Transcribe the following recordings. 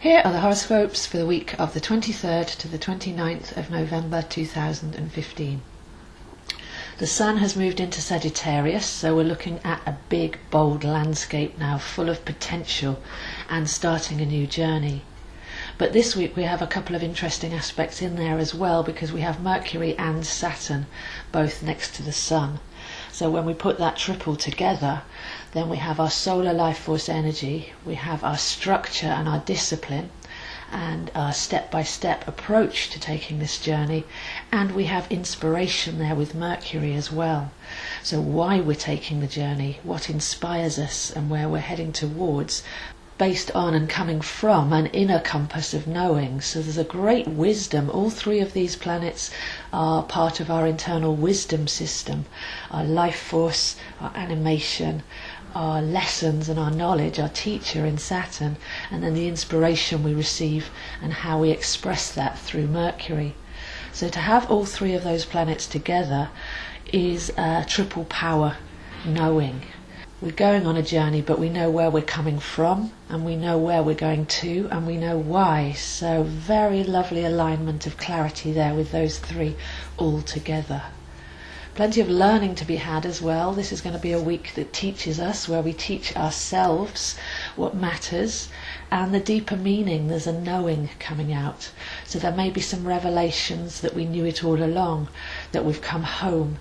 Here are the horoscopes for the week of the 23rd to the 29th of November 2015. The Sun has moved into Sagittarius, so we're looking at a big, bold landscape now, full of potential and starting a new journey. But this week we have a couple of interesting aspects in there as well, because we have Mercury and Saturn both next to the Sun. So when we put that triple together, then we have our solar life force energy, we have our structure and our discipline, and our step-by-step approach to taking this journey, and we have inspiration there with Mercury as well. So why we're taking the journey, what inspires us, and where we're heading towards, based on and coming from an inner compass of knowing. So there's a great wisdom. All three of these planets are part of our internal wisdom system, our life force, our animation, our lessons and our knowledge, our teacher in Saturn, and then the inspiration we receive and how we express that through Mercury. So to have all three of those planets together is a triple power knowing. We're going on a journey, but we know where we're coming from, and we know where we're going to, and we know why. So very lovely alignment of clarity there with those three all together. Plenty of learning to be had as well. This is going to be a week that teaches us, where we teach ourselves what matters and the deeper meaning. There's a knowing coming out. So there may be some revelations that we knew it all along, that we've come home,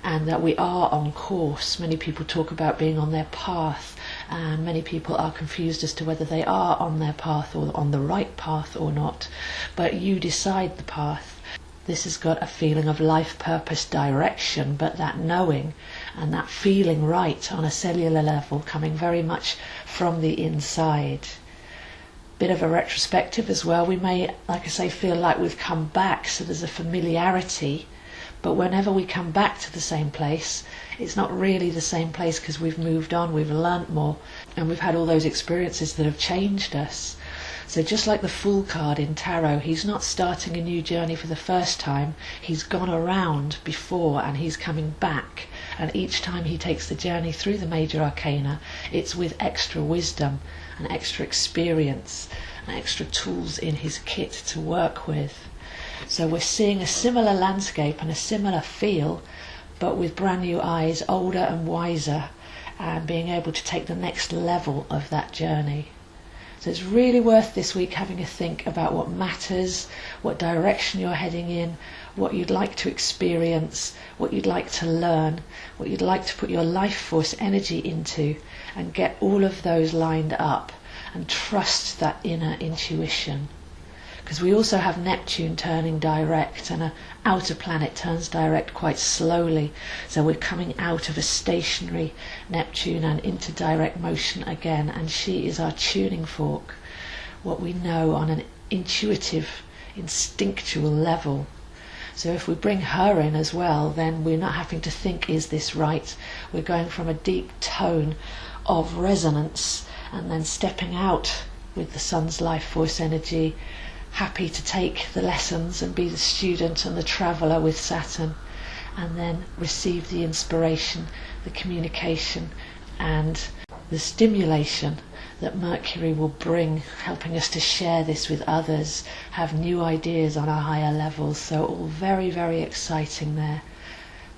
and that we are on course. Many people talk about being on their path, and many people are confused as to whether they are on their path or on the right path or not. But you decide the path. This has got a feeling of life purpose, direction, but that knowing and that feeling right on a cellular level coming very much from the inside. Bit of a retrospective as well. We may, like I say, feel like we've come back, so there's a familiarity. But whenever we come back to the same place, it's not really the same place, because we've moved on, we've learnt more, and we've had all those experiences that have changed us. So just like the Fool card in Tarot, he's not starting a new journey for the first time. He's gone around before and he's coming back. And each time he takes the journey through the major arcana, it's with extra wisdom and extra experience and extra tools in his kit to work with. So we're seeing a similar landscape and a similar feel, but with brand new eyes, older and wiser, and being able to take the next level of that journey. So it's really worth this week having a think about what matters, what direction you're heading in, what you'd like to experience, what you'd like to learn, what you'd like to put your life force energy into, and get all of those lined up and trust that inner intuition. Because we also have Neptune turning direct, and an outer planet turns direct quite slowly. So we're coming out of a stationary Neptune and into direct motion again, and she is our tuning fork, what we know on an intuitive, instinctual level. So if we bring her in as well, then we're not having to think, is this right? We're going from a deep tone of resonance and then stepping out with the Sun's life force energy, happy to take the lessons and be the student and the traveller with Saturn, and then receive the inspiration, the communication and the stimulation that Mercury will bring, helping us to share this with others, have new ideas on a higher level. So all very, very exciting there.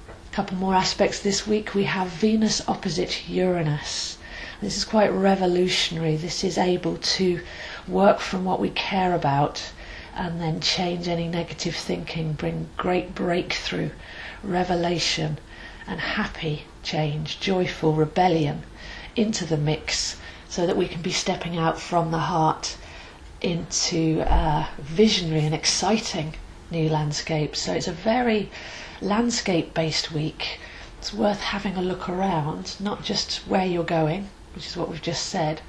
A couple more aspects this week. We have Venus opposite Uranus. This is quite revolutionary. This is able to work from what we care about and then change any negative thinking, bring great breakthrough, revelation and happy change, joyful rebellion into the mix, so that we can be stepping out from the heart into a visionary and exciting new landscape. So it's a very landscape-based week. It's worth having a look around, not just where you're going, which is what we've just said,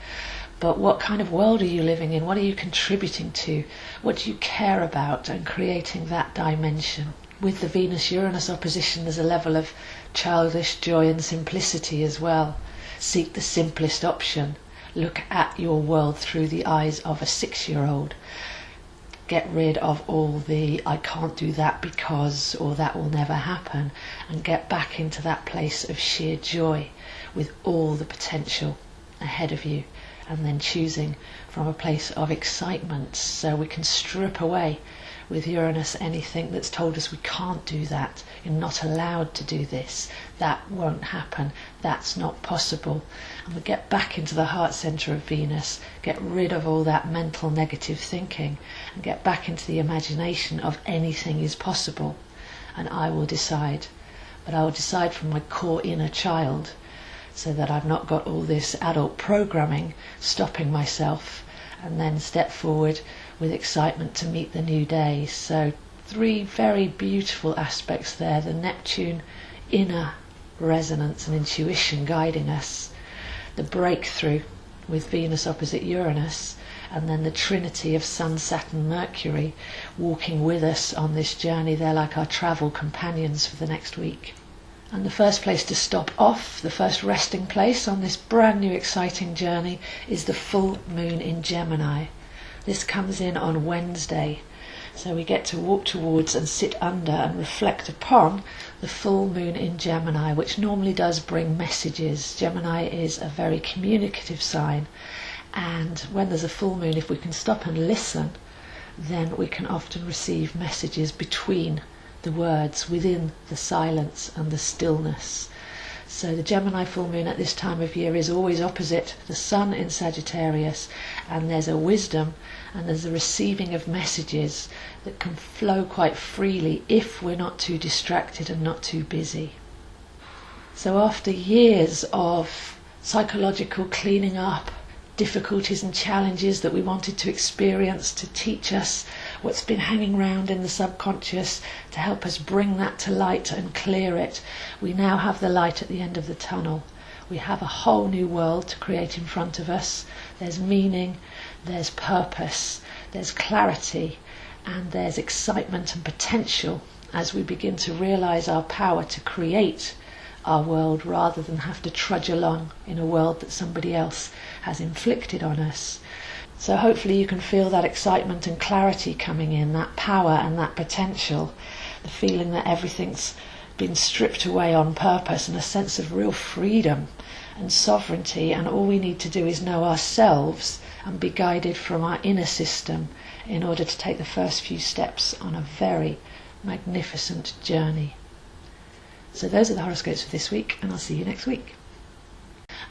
but what kind of world are you living in? What are you contributing to? What do you care about? And creating that dimension. With the Venus-Uranus opposition, there's a level of childish joy and simplicity as well. Seek the simplest option. Look at your world through the eyes of a 6-year-old. Get rid of all the I can't do that because, or that will never happen, and get back into that place of sheer joy with all the potential ahead of you and then choosing from a place of excitement, so we can strip away with Uranus anything that's told us we can't do that, you're not allowed to do this, that won't happen, that's not possible. And we get back into the heart centre of Venus, get rid of all that mental negative thinking, and get back into the imagination of anything is possible. And I will decide, but I will decide from my core inner child, so that I've not got all this adult programming stopping myself, and then step forward with excitement to meet the new day. So 3 very beautiful aspects there: the Neptune inner resonance and intuition guiding us, the breakthrough with Venus opposite Uranus, and then the trinity of Sun, Saturn, Mercury walking with us on this journey. They're like our travel companions for the next week. And the first place to stop off, the first resting place on this brand new exciting journey, is the full moon in Gemini. This comes in on Wednesday, so we get to walk towards and sit under and reflect upon the full moon in Gemini, which normally does bring messages. Gemini is a very communicative sign, and when there's a full moon, if we can stop and listen, then we can often receive messages between the words, within the silence and the stillness. So the Gemini full moon at this time of year is always opposite the Sun in Sagittarius, and there's a wisdom and there's a receiving of messages that can flow quite freely if we're not too distracted and not too busy. So after years of psychological cleaning up, difficulties and challenges that we wanted to experience to teach us what's been hanging around in the subconscious, to help us bring that to light and clear it, we now have the light at the end of the tunnel. We have a whole new world to create in front of us. There's meaning, there's purpose, there's clarity, and there's excitement and potential as we begin to realize our power to create our world rather than have to trudge along in a world that somebody else has inflicted on us. So hopefully you can feel that excitement and clarity coming in, that power and that potential, the feeling that everything's been stripped away on purpose, and a sense of real freedom and sovereignty, and all we need to do is know ourselves and be guided from our inner system in order to take the first few steps on a very magnificent journey. So those are the horoscopes for this week, and I'll see you next week.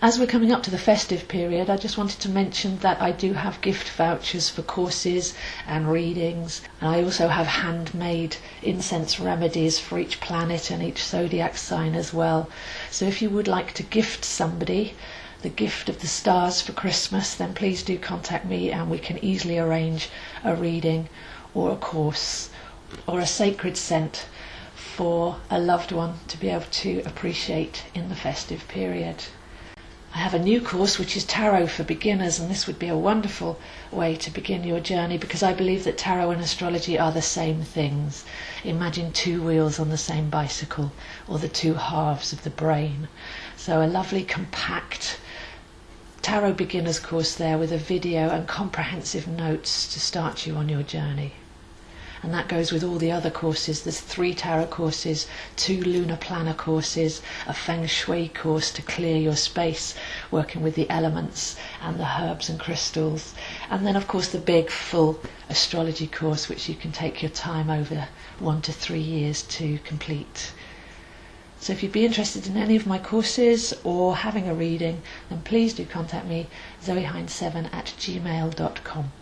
As we're coming up to the festive period, I just wanted to mention that I do have gift vouchers for courses and readings, and I also have handmade incense remedies for each planet and each zodiac sign as well. So if you would like to gift somebody the gift of the stars for Christmas, then please do contact me and we can easily arrange a reading or a course or a sacred scent for a loved one to be able to appreciate in the festive period. I have a new course which is Tarot for Beginners, and this would be a wonderful way to begin your journey, because I believe that Tarot and astrology are the same things. Imagine 2 wheels on the same bicycle, or the 2 halves of the brain. So a lovely compact Tarot Beginners course there with a video and comprehensive notes to start you on your journey. And that goes with all the other courses. There's 3 tarot courses, 2 lunar planner courses, a feng shui course to clear your space, working with the elements and the herbs and crystals. And then of course the big full astrology course, which you can take your time over 1 to 3 years to complete. So if you'd be interested in any of my courses or having a reading, then please do contact me, zoehines7@gmail.com.